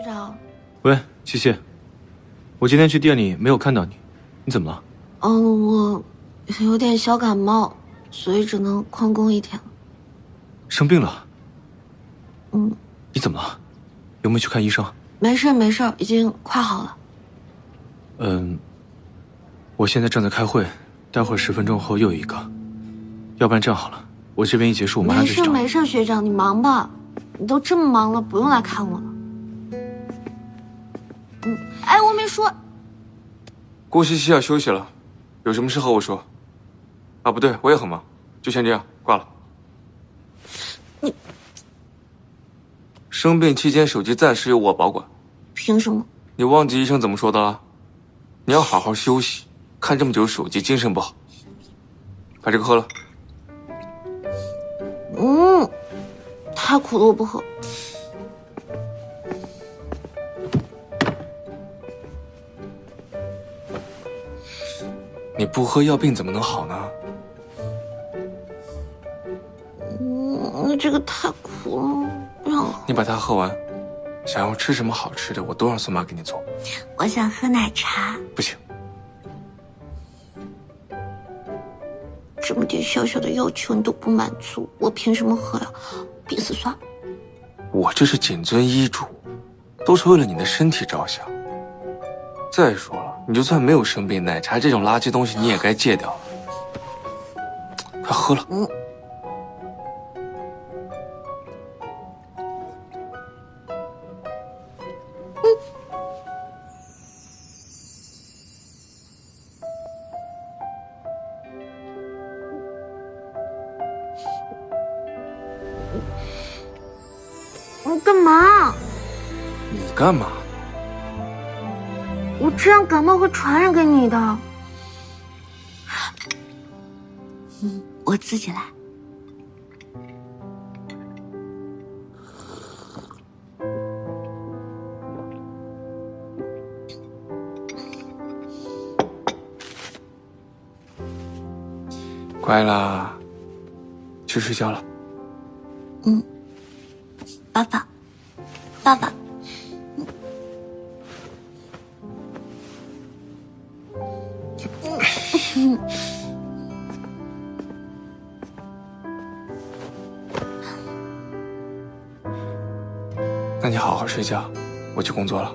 长。喂，七七，我今天去店里没有看到你，你怎么了？我有点小感冒，所以只能旷工1天了。生病了？嗯。你怎么了？有没有去看医生？没事没事，已经快好了。我现在正在开会，待会儿10分钟后又有一个。要不然这样好了，我这边一结束，我马上就去找你。没事，学长，你忙吧。你都这么忙了，不用来看我了。哎，我没说。顾西西要休息了，有什么事和我说。啊，不对，我也很忙，就先这样，挂了。你生病期间手机暂时由我保管。凭什么？你忘记医生怎么说的了？你要好好休息，看这么久手机，精神不好。把这个喝了。太苦了，我不喝。你不喝药病怎么能好呢？这个太苦了，不想喝。你把它喝完，想要吃什么好吃的，我都让宋妈给你做。我想喝奶茶。不行。这么点小小的要求你都不满足，我凭什么喝呀？病死算了。我这是谨遵医嘱，都是为了你的身体着想。再说了，你就算没有生病，奶茶这种垃圾东西你也该戒掉了。快喝了。你干嘛？你干嘛？我这样感冒会传染给你的。我自己来。乖啦，去睡觉了。爸爸。那你好好睡觉，我去工作了。